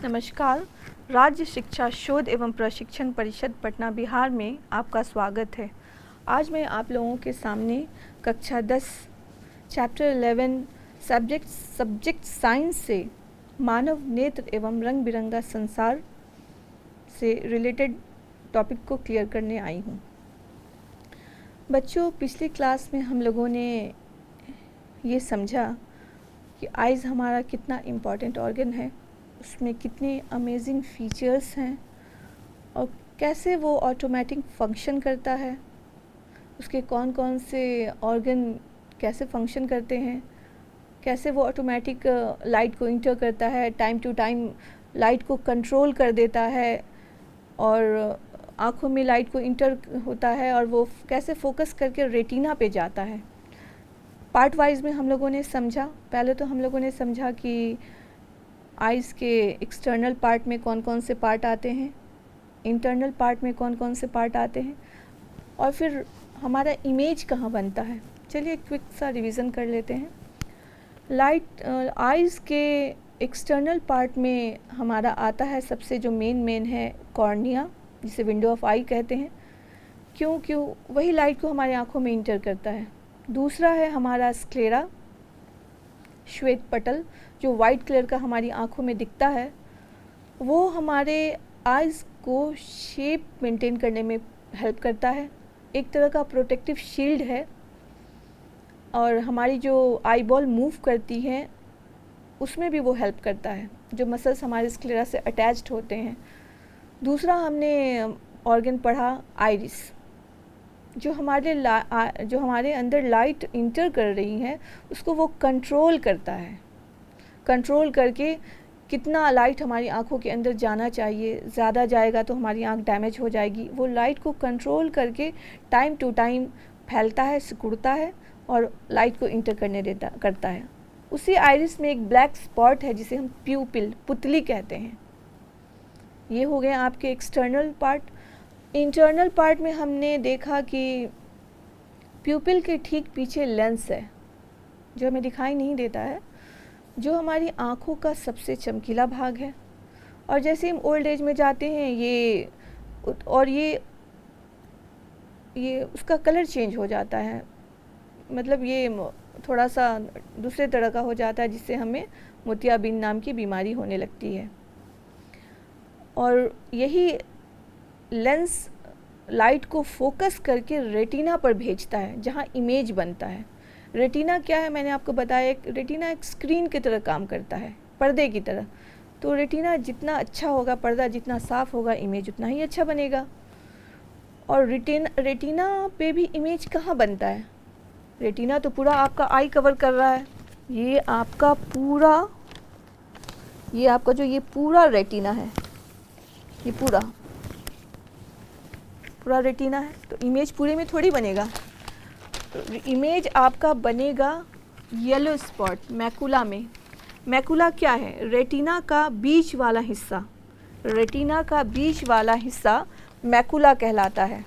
नमस्कार। राज्य शिक्षा शोध एवं प्रशिक्षण परिषद पटना बिहार में आपका स्वागत है। आज मैं आप लोगों के सामने कक्षा 10 चैप्टर 11 सब्जेक्ट साइंस से मानव नेत्र एवं रंग बिरंगा संसार से रिलेटेड टॉपिक को क्लियर करने आई हूँ। बच्चों, पिछली क्लास में हम लोगों ने ये समझा कि आइज़ हमारा कितना इम्पॉर्टेंट ऑर्गन है, उसमें कितने अमेजिंग फीचर्स हैं और कैसे वो ऑटोमेटिक फंक्शन करता है, उसके कौन कौन से ऑर्गन कैसे फंक्शन करते हैं, कैसे वो ऑटोमेटिक लाइट को इंटर करता है, टाइम टू टाइम लाइट को कंट्रोल कर देता है और आँखों में लाइट को इंटर होता है और वो कैसे फोकस करके रेटिना पे जाता है। पार्ट वाइज में हम लोगों ने समझा। पहले तो हम लोगों ने समझा कि आइज़ के एक्सटर्नल पार्ट में कौन कौन से पार्ट आते हैं, इंटरनल पार्ट में कौन कौन से पार्ट आते हैं और फिर हमारा इमेज कहाँ बनता है। चलिए क्विक सा रिवीजन कर लेते हैं। आइज़ के एक्सटर्नल पार्ट में हमारा आता है सबसे जो मेन है कॉर्निया, जिसे विंडो ऑफ आई कहते हैं। क्यों वही लाइट को हमारे आँखों में इंटर करता है। दूसरा है हमारा स्क्लेरा, श्वेत पटल, जो वाइट कलर का हमारी आँखों में दिखता है। वो हमारे आइज़ को शेप मेंटेन करने में हेल्प करता है, एक तरह का प्रोटेक्टिव शील्ड है। और हमारी जो आई बॉल मूव करती हैं उसमें भी वो हेल्प करता है, जो मसल्स हमारे स्क्लेरा से अटैच्ड होते हैं। दूसरा हमने ऑर्गन पढ़ा आइरिस, जो हमारे अंदर लाइट इंटर कर रही है उसको वो कंट्रोल करता है। कंट्रोल करके कितना लाइट हमारी आँखों के अंदर जाना चाहिए, ज़्यादा जाएगा तो हमारी आँख डैमेज हो जाएगी। वो लाइट को कंट्रोल करके टाइम टू टाइम फैलता है, सिकुड़ता है और लाइट को इंटर करता है। उसी आइरिस में एक ब्लैक स्पॉट है जिसे हम प्यूपिल, पुतली कहते हैं। ये हो गए आपके एक्सटर्नल पार्ट। इंटरनल पार्ट में हमने देखा कि प्यूपिल के ठीक पीछे लेंस है, जो हमें दिखाई नहीं देता है, जो हमारी आँखों का सबसे चमकीला भाग है। और जैसे हम ओल्ड एज में जाते हैं ये उसका कलर चेंज हो जाता है, मतलब ये थोड़ा सा दूसरे तरह का हो जाता है, जिससे हमें मोतियाबिंद नाम की बीमारी होने लगती है। और यही लेंस लाइट को फोकस करके रेटिना पर भेजता है, जहाँ इमेज बनता है। रेटिना क्या है, मैंने आपको बताया, रेटिना एक स्क्रीन की तरह काम करता है, पर्दे की तरह। तो रेटिना जितना अच्छा होगा, पर्दा जितना साफ होगा, इमेज उतना ही अच्छा बनेगा। और रेटिना पे भी इमेज कहाँ बनता है? रेटिना तो पूरा आपका आई कवर कर रहा है। ये आपका जो पूरा रेटिना है, ये पूरा रेटिना है, तो इमेज पूरे में थोड़ी बनेगा। तो इमेज आपका बनेगा येलो स्पॉट, मैकुला में। मैकुला क्या है? रेटिना का बीच वाला हिस्सा। रेटिना का बीच वाला हिस्सा मैकुला कहलाता है।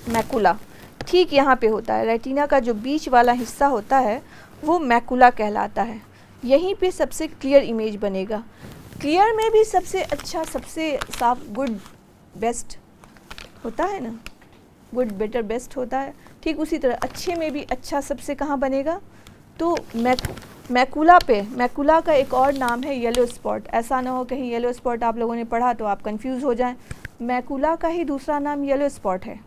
मैकुला ठीक यहाँ पे होता है। रेटिना का जो बीच वाला हिस्सा होता है वो मैकुला कहलाता है। यहीं पे सबसे क्लियर इमेज बनेगा। क्लियर में भी सबसे अच्छा, सबसे साफ, गुड, बेस्ट होता है ना, गुड, बेटर, बेस्ट होता है। ठीक उसी तरह अच्छे में भी अच्छा सबसे कहाँ बनेगा? तो मैकुला पे। मैकुला का एक और नाम है येलो स्पॉट। ऐसा ना हो कहीं येलो स्पॉट आप लोगों ने पढ़ा तो आप कंफ्यूज हो जाएं। मैकुला का ही दूसरा नाम येलो स्पॉट है।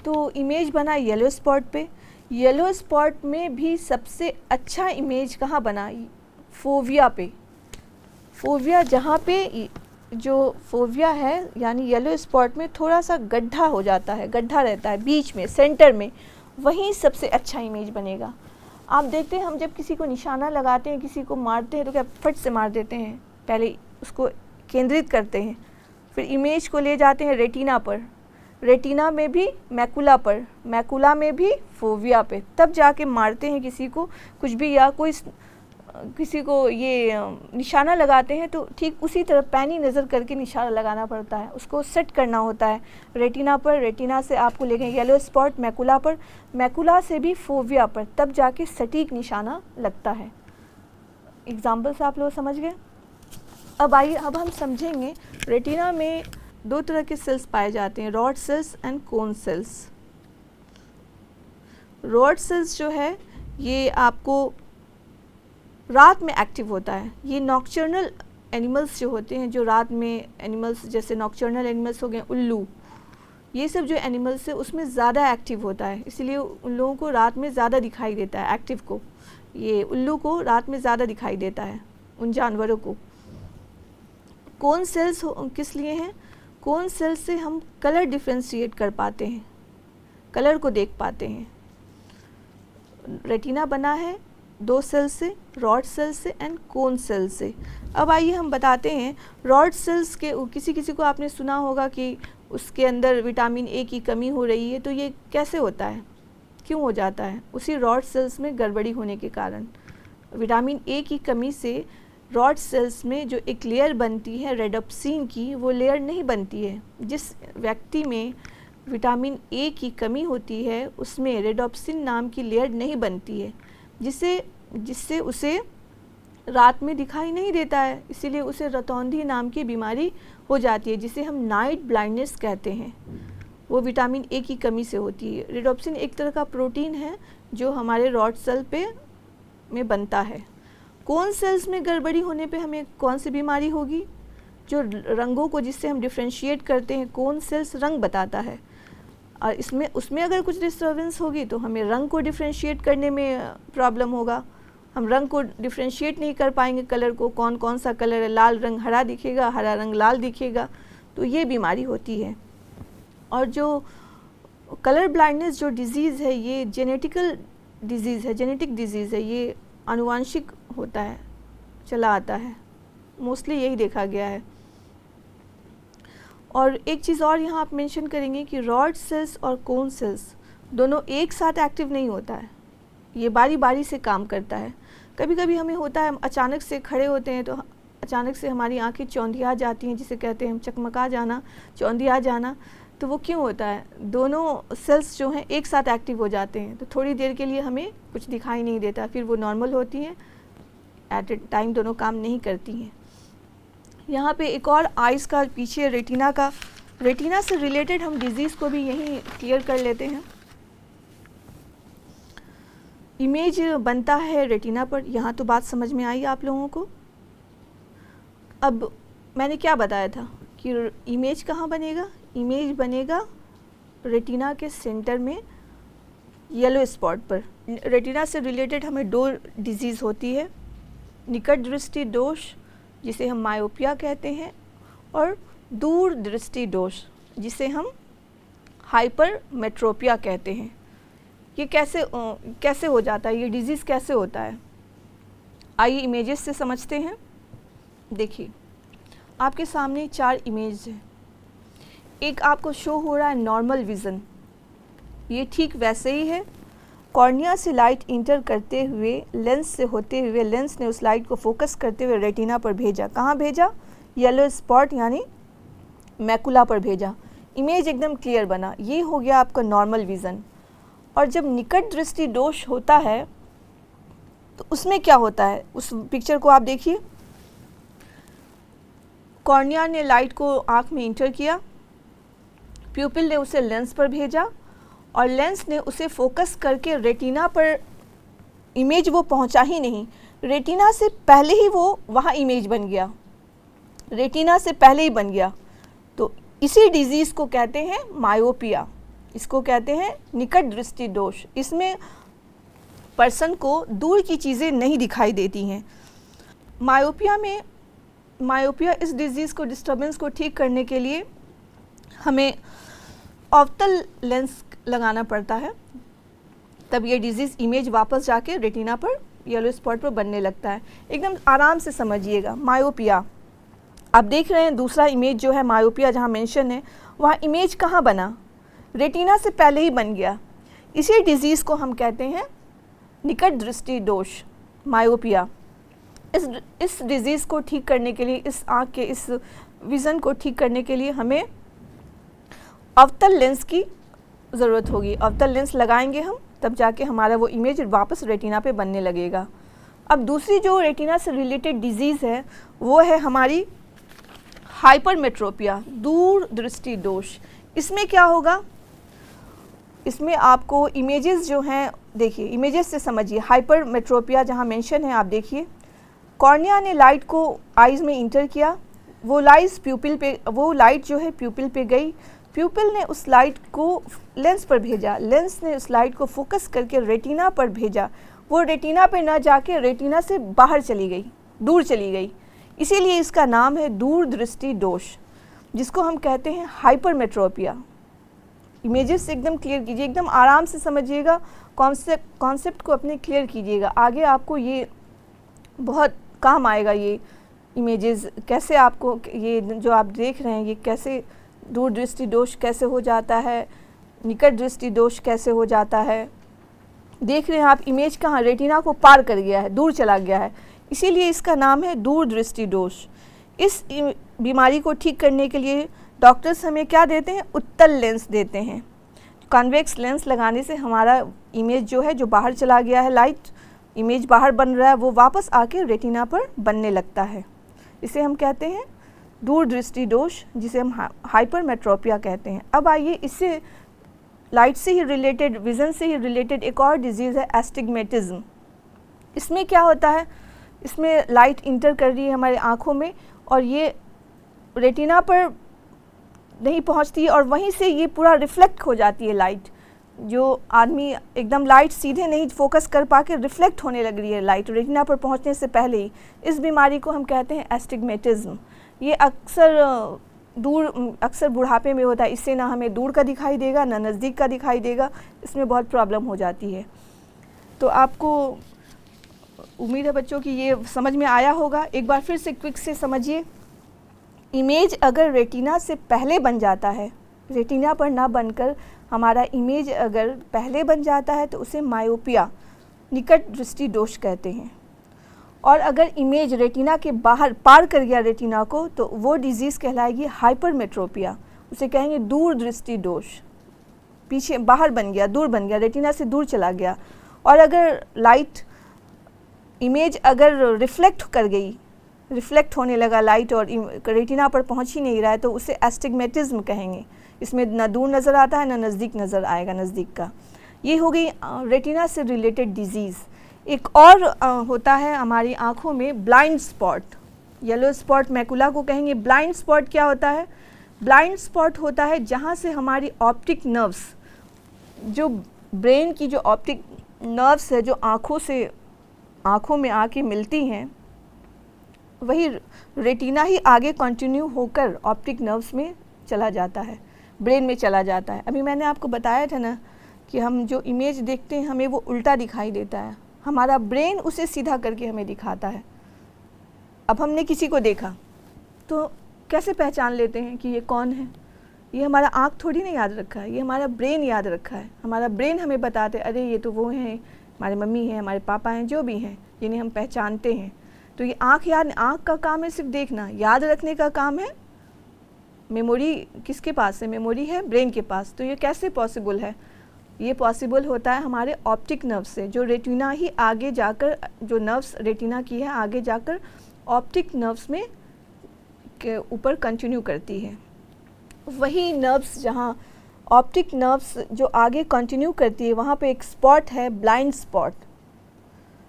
तो इमेज बना येलो स्पॉट पे। येलो स्पॉट में भी सबसे अच्छा इमेज कहाँ बना? फोविया पे। फोविया, जहाँ पे जो फोविया है यानी येलो स्पॉट में थोड़ा सा गड्ढा हो जाता है, गड्ढा रहता है बीच में, सेंटर में, वहीं सबसे अच्छा इमेज बनेगा। आप देखते हैं हम जब किसी को निशाना लगाते हैं, किसी को मारते हैं, तो क्या फट से मार देते हैं? पहले उसको केंद्रित करते हैं, फिर इमेज को ले जाते हैं रेटिना पर, रेटिना में भी मैकुला पर, मैकुला में भी फोविया पे, तब जाके मारते हैं किसी को कुछ भी, या किसी को ये निशाना लगाते हैं तो ठीक उसी तरह पैनी नज़र करके निशाना लगाना पड़ता है, उसको सेट करना होता है रेटिना पर। रेटिना से आपको ले गए येलो स्पॉट मैकुला पर, मैकुला से भी फोविया पर, तब जाके सटीक निशाना लगता है। एग्जाम्पल्स आप लोग समझ गए? अब आइए, अब हम समझेंगे रेटिना में दो तरह के सेल्स पाए जाते हैं, rod sales and cone cells. Rod sales जो है ये आपको रात में एक्टिव होता है। ये नॉक्चर्नल एनिमल्स जो होते हैं, जो रात में एनिमल्स, जैसे नॉक्चर्नल एनिमल्स हो गए उल्लू, ये सब जो एनिमल्स है उसमें ज़्यादा एक्टिव होता है, इसलिए उन लोगों को रात में ज़्यादा दिखाई देता है। एक्टिव को, ये उल्लू को रात में ज़्यादा दिखाई देता है, उन जानवरों को। कोन सेल्स किस लिए हैं? कोन सेल्स से हम कलर डिफ्रेंशिएट कर पाते हैं, कलर को देख पाते हैं। रेटिना बना है दो सेल से, रॉड सेल से एंड कोन सेल से। अब आइए हम बताते हैं रॉड सेल्स के, किसी किसी को आपने सुना होगा कि उसके अंदर विटामिन ए की कमी हो रही है, तो ये कैसे होता है, क्यों हो जाता है? उसी रॉड सेल्स में गड़बड़ी होने के कारण। विटामिन ए की कमी से रॉड सेल्स में जो एक लेयर बनती है रेडोप्सिन की, वो लेयर नहीं बनती है। जिस व्यक्ति में विटामिन ए की कमी होती है उसमें रेडोप्सिन नाम की लेयर नहीं बनती है, जिससे उसे रात में दिखाई नहीं देता है, इसीलिए उसे रतौंधी नाम की बीमारी हो जाती है, जिसे हम नाइट ब्लाइंडनेस कहते हैं। वो विटामिन ए की कमी से होती है। रेडोप्सिन एक तरह का प्रोटीन है जो हमारे रॉड सेल में बनता है। कोन सेल्स में गड़बड़ी होने पे हमें कौन सी बीमारी होगी? जो रंगों को, जिससे हम डिफ्रेंशिएट करते हैं, कोन सेल्स रंग बताता है, और उसमें अगर कुछ डिस्टर्बेंस होगी तो हमें रंग को डिफ्रेंशिएट करने में प्रॉब्लम होगा। हम रंग को डिफ्रेंशिएट नहीं कर पाएंगे, कलर को, कौन कौन सा कलर है, लाल रंग हरा दिखेगा, हरा रंग लाल दिखेगा, तो ये बीमारी होती है। और जो कलर ब्लाइंडनेस जो डिज़ीज़ है, ये जेनेटिकल डिज़ीज़ है, जेनेटिक डिज़ीज़ है, ये आनुवांशिक होता है, चला आता है, मोस्टली यही देखा गया है। और एक चीज़ और यहाँ आप मेंशन करेंगे कि रॉड सेल्स और कोन सेल्स दोनों एक साथ एक्टिव नहीं होता है, ये बारी बारी से काम करता है। कभी कभी हमें होता है, हम अचानक से खड़े होते हैं तो अचानक से हमारी आंखें चौंधिया जाती हैं, जिसे कहते हैं हम चकमका जाना, चौंधिया जाना। तो वो क्यों होता है? दोनों सेल्स जो हैं एक साथ एक्टिव हो जाते हैं, तो थोड़ी देर के लिए हमें कुछ दिखाई नहीं देता, फिर वो नॉर्मल होती हैं, एट ए टाइम दोनों काम नहीं करती हैं। यहाँ पे एक और आइज़ का पीछे रेटिना से रिलेटेड हम डिजीज़ को भी यहीं क्लियर कर लेते हैं। इमेज बनता है रेटिना पर, यहाँ तो बात समझ में आई आप लोगों को। अब मैंने क्या बताया था कि इमेज कहाँ बनेगा? इमेज बनेगा रेटिना के सेंटर में, येलो स्पॉट पर। रेटिना से रिलेटेड हमें दो डिजीज़ होती है, निकट दृष्टि दोष जिसे हम मायोपिया कहते हैं, और दूर दृष्टि दोष जिसे हम हाइपरमेट्रोपिया कहते हैं। ये कैसे हो जाता है, ये डिजीज़ कैसे होता है? आइए इमेजेस से समझते हैं। देखिए आपके सामने 4 इमेज है। एक आपको शो हो रहा है नॉर्मल विज़न, ये ठीक वैसे ही है। कॉर्निया से लाइट इंटर करते हुए लेंस से होते हुए लेंस ने उस लाइट को फोकस करते हुए रेटिना पर भेजा। कहाँ भेजा? येलो स्पॉट यानी मैकुला पर भेजा। इमेज एकदम क्लियर बना। ये हो गया आपका नॉर्मल विज़न। और जब निकट दृष्टि दोष होता है तो उसमें क्या होता है? उस पिक्चर को आप देखिए। कॉर्निया ने लाइट को आँख में इंटर किया, प्यूपिल ने उसे लेंस पर भेजा और लेंस ने उसे फोकस करके रेटिना पर, इमेज वो पहुंचा ही नहीं, रेटिना से पहले ही वो वहाँ इमेज बन गया, रेटिना से पहले ही बन गया। तो इसी डिजीज़ को कहते हैं मायोपिया, इसको कहते हैं निकट दृष्टि दोष। इसमें पर्सन को दूर की चीज़ें नहीं दिखाई देती हैं। मायोपिया इस डिज़ीज़ को, डिस्टर्बेंस को ठीक करने के लिए हमें ऑप्टल लेंस लगाना पड़ता है, तब ये डिजीज़ इमेज वापस जाके रेटिना पर, येलो स्पॉट पर बनने लगता है। एकदम आराम से समझिएगा। मायोपिया आप देख रहे हैं, दूसरा इमेज जो है मायोपिया जहाँ मेंशन है, वहाँ इमेज कहाँ बना? रेटिना से पहले ही बन गया। इसी डिज़ीज़ को हम कहते हैं निकट दृष्टि दोष, मायोपिया। इस डिज़ीज़ को ठीक करने के लिए, इस आँख के इस विज़न को ठीक करने के लिए हमें अवतल लेंस की ज़रूरत होगी। अवतल लेंस लगाएंगे हम, तब जाके हमारा वो इमेज वापस रेटिना पे बनने लगेगा। अब दूसरी जो रेटिना से रिलेटेड डिजीज़ है वो है हमारी हाइपरमेट्रोपिया, दूर दृष्टि दोष। इसमें क्या होगा, इसमें आपको इमेजेस जो हैं, देखिए इमेजेस से समझिए। हाइपरमेट्रोपिया जहाँ मेंशन है आप देखिए, कॉर्निया ने लाइट को आइज़ में इंटर किया, वो लाइट जो है प्यूपिल पे गई, प्यूपिल ने उस लाइट को लेंस पर भेजा, लेंस ने उस लाइट को फोकस करके रेटिना पर भेजा, वो रेटिना पे ना जाके रेटिना से बाहर चली गई, दूर चली गई। इसीलिए इसका नाम है दूर दृष्टि दोष, जिसको हम कहते हैं हाइपरमेट्रोपिया। इमेजेस एकदम क्लियर कीजिए, एकदम आराम से समझिएगा, कॉन्सेप्ट को अपने क्लियर कीजिएगा, आगे आपको ये बहुत काम आएगा। ये इमेजेस कैसे आपको, ये जो आप देख रहे हैं ये कैसे दूर दृष्टि दोष कैसे हो जाता है, निकट दृष्टि दोष कैसे हो जाता है। देख रहे हैं आप, इमेज कहाँ रेटिना को पार कर गया है, दूर चला गया है, इसीलिए इसका नाम है दूर दृष्टि दोष। इस बीमारी को ठीक करने के लिए डॉक्टर्स हमें क्या देते हैं, उत्तल लेंस देते हैं। कॉन्वेक्स लेंस लगाने से हमारा इमेज जो है, जो बाहर चला गया है, लाइट इमेज बाहर बन रहा है, वो वापस आके रेटिना पर बनने लगता है। इसे हम कहते हैं दूर दृष्टि दोष, जिसे हम हाइपरमेट्रोपिया कहते हैं। अब आइए, इससे लाइट से ही रिलेटेड, विज़न से ही रिलेटेड एक और डिजीज़ है एस्टिग्मेटिज्म। इसमें क्या होता है, इसमें लाइट इंटर कर रही है हमारे आँखों में और ये रेटिना पर नहीं पहुंचती और वहीं से ये पूरा रिफ्लेक्ट हो जाती है लाइट। जो आदमी एकदम लाइट सीधे नहीं फोकस कर पा के रिफ्लेक्ट होने लग रही है लाइट रेटिना पर पहुंचने से पहले ही, इस बीमारी को हम कहते हैं एस्टिग्मेटिज्म। ये अक्सर बुढ़ापे में होता है। इससे ना हमें दूर का दिखाई देगा ना नज़दीक का दिखाई देगा, इसमें बहुत प्रॉब्लम हो जाती है। तो आपको उम्मीद है बच्चों की ये समझ में आया होगा। एक बार फिर से क्विक से समझिए, इमेज अगर रेटिना से पहले बन जाता है, रेटिना पर ना बनकर हमारा इमेज अगर पहले बन जाता है तो उसे मायोपिया, निकट दृष्टि दोष कहते हैं। और अगर इमेज रेटिना के बाहर पार कर गया रेटिना को तो वो डिजीज़ कहलाएगी हाइपरमेट्रोपिया, उसे कहेंगे दूर दृष्टि दोष। पीछे बाहर बन गया, दूर बन गया, रेटिना से दूर चला गया। और अगर लाइट इमेज अगर रिफ्लेक्ट कर गई, रिफ्लेक्ट होने लगा लाइट और रेटिना पर पहुंच ही नहीं रहा है तो उसे एस्टिग्मेटिज्म कहेंगे। इसमें ना दूर नज़र आता है ना नज़दीक नज़र आएगा, नज़दीक का। ये हो गई रेटिना से रिलेटेड डिजीज़। एक और होता है हमारी आँखों में blind spot, yellow spot macula को कहेंगे। ब्लाइंड स्पॉट क्या होता है, ब्लाइंड स्पॉट होता है जहाँ से हमारी ऑप्टिक नर्व्स, जो ब्रेन की जो ऑप्टिक नर्व्स है जो आँखों में आके मिलती हैं, वही रेटिना ही आगे कंटिन्यू होकर ऑप्टिक नर्व्स में चला जाता है, ब्रेन में चला जाता है। अभी मैंने आपको बताया था ना कि हम जो इमेज देखते हैं हमें वो उल्टा दिखाई देता है, हमारा ब्रेन उसे सीधा करके हमें दिखाता है। अब हमने किसी को देखा तो कैसे पहचान लेते हैं कि ये कौन है, ये हमारा आँख थोड़ी ना याद रखा है, ये हमारा ब्रेन याद रखा है। हमारा ब्रेन हमें बताते अरे ये तो वो हैं, हमारे मम्मी हैं, हमारे पापा हैं, जो भी हैं, जिन्हें हम पहचानते हैं। तो ये आँख का काम है सिर्फ देखना, याद रखने का काम है। मेमोरी किसके पास है, मेमोरी है ब्रेन के पास। तो ये कैसे पॉसिबल है, ये पॉसिबल होता है हमारे ऑप्टिक नर्व से, जो रेटिना ही आगे जाकर, जो नर्व्स रेटिना की है आगे जाकर ऑप्टिक नर्व्स में के ऊपर कंटिन्यू करती है। वही नर्व्स जहाँ ऑप्टिक नर्व्स जो आगे कंटिन्यू करती है वहाँ पे एक स्पॉट है ब्लाइंड स्पॉट।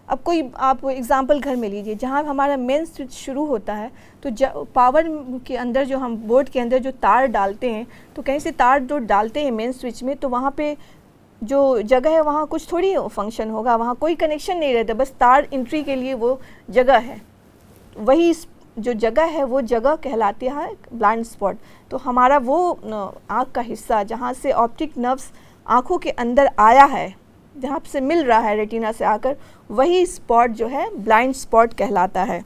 अब कोई आप एग्जांपल घर में लीजिए, जहाँ हमारा मेन स्विच शुरू होता है तो पावर के अंदर जो हम बोर्ड के अंदर जो तार डालते हैं, तो कहीं से तार जो डालते हैं मेन स्विच में, तो वहाँ पे जो जगह है वहाँ कुछ थोड़ी फंक्शन होगा, वहाँ कोई कनेक्शन नहीं रहता, बस तार एंट्री के लिए वो जगह है। वही जो जगह है वो जगह कहलाती है ब्लाइंड स्पॉट। तो हमारा वो आँख का हिस्सा जहाँ से ऑप्टिक नर्व्स आँखों के अंदर आया है, जहाँ से मिल रहा है रेटिना से आकर, वही स्पॉट जो है ब्लाइंड स्पॉट कहलाता है।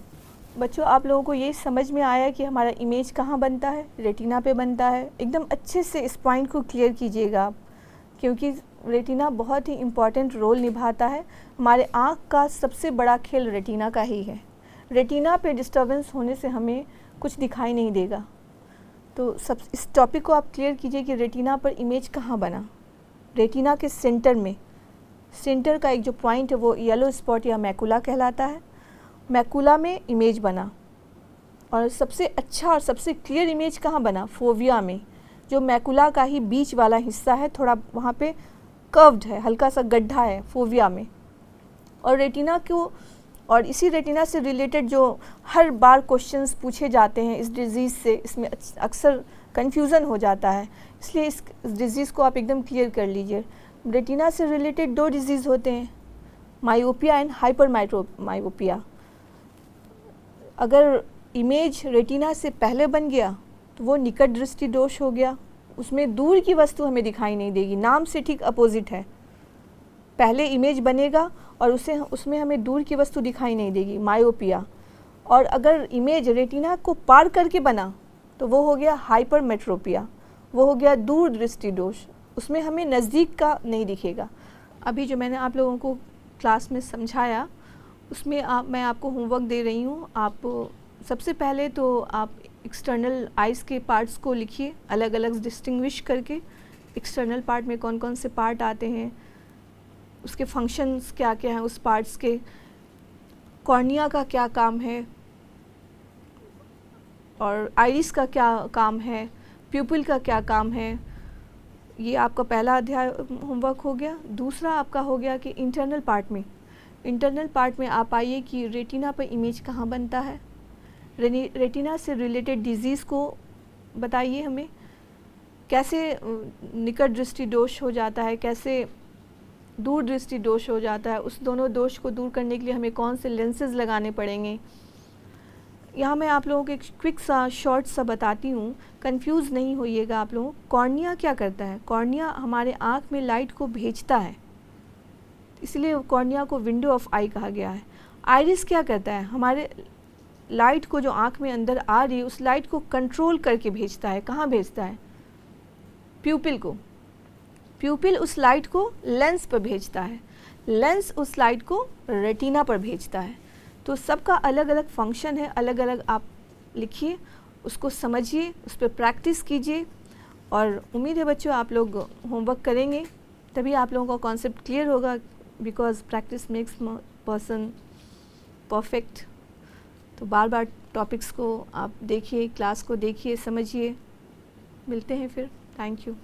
बच्चों, आप लोगों को ये समझ में आया कि हमारा इमेज कहाँ बनता है, रेटिना पे बनता है। एकदम अच्छे से इस पॉइंट को क्लियर कीजिएगा आप, क्योंकि रेटिना बहुत ही इम्पॉर्टेंट रोल निभाता है। हमारे आँख का सबसे बड़ा खेल रेटिना का ही है। रेटिना पे डिस्टर्बेंस होने से हमें कुछ दिखाई नहीं देगा। तो इस टॉपिक को आप क्लियर कीजिए कि रेटिना पर इमेज कहाँ बना। रेटिना के सेंटर में सेंटर का एक जो पॉइंट है वो येलो स्पॉट या मैकुला कहलाता है। मैकुला में इमेज बना, और सबसे अच्छा और सबसे क्लियर इमेज कहाँ बना? फोविया में, जो मैकुला का ही बीच वाला हिस्सा है, थोड़ा वहाँ पे कर्व्ड है, हल्का सा गड्ढा है फोविया में। और रेटिना को, और इसी रेटिना से रिलेटेड जो हर बार क्वेश्चंस पूछे जाते हैं इस डिज़ीज़ से, इसमें अक्सर कन्फ्यूज़न हो जाता है, इसलिए इस डिज़ीज़ को आप एकदम क्लियर कर लीजिए। रेटिना से रिलेटेड 2 डिज़ीज़ होते हैं, मायोपिया एंड हाइपर मायोपिया। अगर इमेज रेटिना से पहले बन गया तो वो निकट दृष्टि दोष हो गया, उसमें दूर की वस्तु हमें दिखाई नहीं देगी, नाम से ठीक अपोजिट है। पहले इमेज बनेगा और उसमें हमें दूर की वस्तु दिखाई नहीं देगी, मायोपिया। और अगर इमेज रेटिना को पार करके बना तो वो हो गया हाइपरमेट्रोपिया, वो हो गया दूर दृष्टि दोष, उसमें हमें नज़दीक का नहीं दिखेगा। अभी जो मैंने आप लोगों को क्लास में समझाया उसमें मैं आपको होमवर्क दे रही हूँ। आप सबसे पहले तो आप एक्सटर्नल आइज़ के पार्ट्स को लिखिए, अलग अलग डिस्टिंग्विश करके। एक्सटर्नल पार्ट में कौन कौन से पार्ट आते हैं, उसके फंक्शंस क्या क्या हैं उस पार्ट्स के, कॉर्निया का क्या काम है, और आइरिस का क्या काम है, प्यूपिल का क्या काम है। ये आपका पहला अध्याय होमवर्क हो गया। दूसरा आपका हो गया कि इंटरनल पार्ट में आप आइए कि रेटिना पर इमेज कहाँ बनता है, रेटिना से रिलेटेड डिजीज़ को बताइए हमें, कैसे निकट दृष्टि दोष हो जाता है, कैसे दूर दृष्टि दोष हो जाता है, उस दोनों दोष को दूर करने के लिए हमें कौन से लेंसेज लगाने पड़ेंगे। यहाँ मैं आप लोगों को एक क्विक सा शॉर्ट सा बताती हूँ, कंफ्यूज नहीं होइएगा आप लोग। कॉर्निया क्या करता है? कॉर्निया हमारे आँख में लाइट को भेजता है, इसलिए कॉर्निया को विंडो ऑफ आई कहा गया है। आइरिस क्या करता है? हमारे लाइट को जो आँख में अंदर आ रही है उस लाइट को कंट्रोल करके भेजता है। कहाँ भेजता है? प्यूपिल को। प्यूपिल उस लाइट को लेंस पर भेजता है, लेंस उस लाइट को रेटिना पर भेजता है। तो सबका अलग अलग फंक्शन है, अलग अलग आप लिखिए, उसको समझिए, उस पर प्रैक्टिस कीजिए, और उम्मीद है बच्चों आप लोग होमवर्क करेंगे तभी आप लोगों का कॉन्सेप्ट क्लियर होगा, because practice makes person perfect. तो बार बार टॉपिक्स को आप देखिए, क्लास को देखिए, समझिए। मिलते हैं फिर। Thank you.